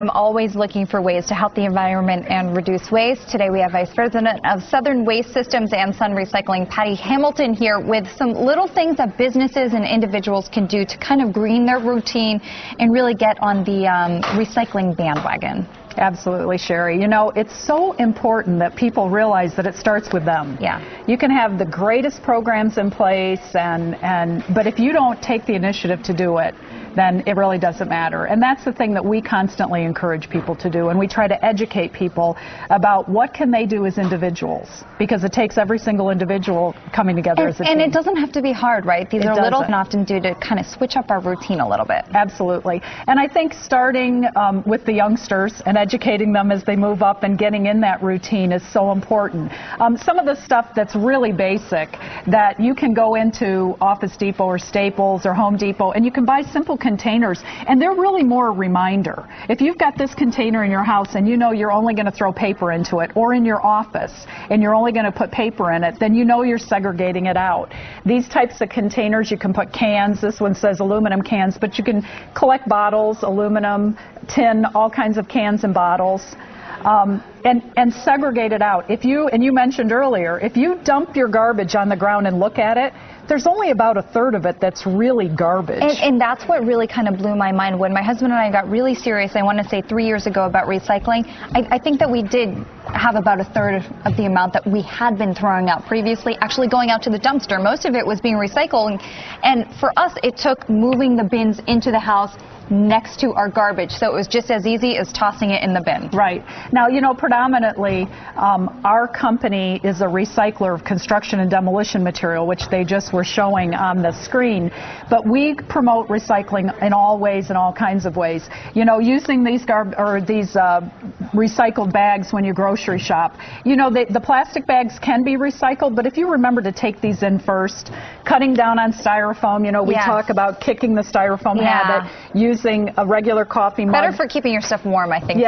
I'm always looking for ways to help the environment and reduce waste. Today we have Vice President of Southern Waste Systems and Sun Recycling, Patti Hamilton, here with some little things that businesses and individuals can do to kind of green their routine and really get on the recycling bandwagon. Absolutely, Sherry. You know, it's so important that people realize that it starts with them. Yeah. You can have the greatest programs in place, but if you don't take the initiative to do it, then it really doesn't matter. And that's the thing that we constantly encourage people to do. And we try to educate people about what can they do as individuals, because it takes every single individual coming together as a team. And it doesn't have to be hard, right? These are little and often do to kind of switch up our routine a little bit. Absolutely. And I think starting with the youngsters and educating them as they move up and getting in that routine is so important. Some of the stuff that's really basic that you can go into Office Depot or Staples or Home Depot and you can buy simple containers, and they're really more a reminder. If you've got this container in your house and you know you're only going to throw paper into it, or in your office and you're only going to put paper in it, then you know you're segregating it out. These types of containers, you can put cans. This one says aluminum cans, but you can collect bottles, aluminum, tin, all kinds of cans and bottles. And segregate it out. And you mentioned earlier, if you dump your garbage on the ground and look at it, there's only about a third of it that's really garbage. And that's what really kind of blew my mind when my husband and I got really serious, I want to say 3 years ago, about recycling. I think that we did have about a third of the amount that we had been throwing out previously actually going out to the dumpster. Most of it was being recycled. And for us, it took moving the bins into the house next to our garbage, so it was just as easy as tossing it in the bin. Right. Now, you know, predominantly our company is a recycler of construction and demolition material, which they just were showing on the screen, but we promote recycling in all ways, in all kinds of ways. You know, using these recycled bags when you grocery shop. You know, the plastic bags can be recycled, but if you remember to take these in first, cutting down on styrofoam, you know, we talk about kicking the styrofoam habit, using a regular coffee mug. Better for keeping your stuff warm, I think, too.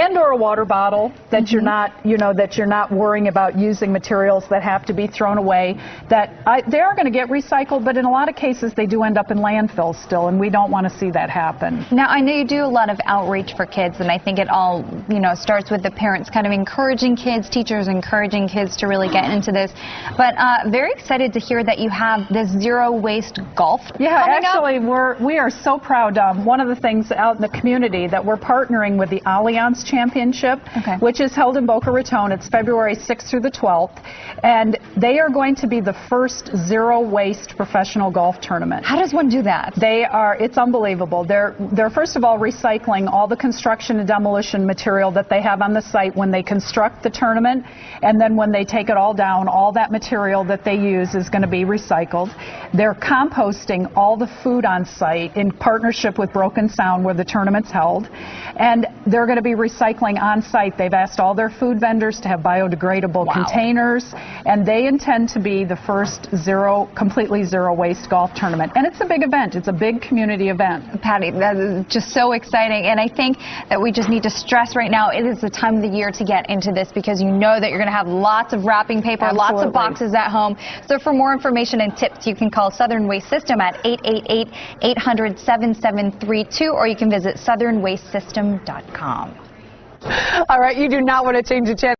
And or a water bottle that you're not, you know, that you're not worrying about using materials that have to be thrown away. That they are going to get recycled, but in a lot of cases they do end up in landfills still, and we don't want to see that happen. Now, I know you do a lot of outreach for kids, and I think it all, you know, starts with the parents kind of encouraging kids, teachers encouraging kids to really get into this. But very excited to hear that you have this zero waste golf. Yeah, actually, we are so proud. One of the things out in the community that we're partnering with the Allianz Championship, which is held in Boca Raton. It's February 6th through the 12th, and they are going to be the first zero waste professional golf tournament. How does one do that? It's unbelievable. They're first of all recycling all the construction and demolition material that they have on the site when they construct the tournament, and then when they take it all down, all that material that they use is going to be recycled. They're composting all the food on site in partnership with Broken Sound, where the tournament's held, and they're going to be recycling on site. They've asked all their food vendors to have biodegradable containers, and they intend to be the first completely zero waste golf tournament. And it's a big event. It's a big community event. Patti, that is just so exciting, and I think that we just need to stress right now, it is the time of the year to get into this, because you know that you're going to have lots of wrapping paper, lots of boxes at home. So for more information and tips, you can call Southern Waste System at 888-800-7732, or you can visit southernwastesystem.com. All right, you do not want to change the channel.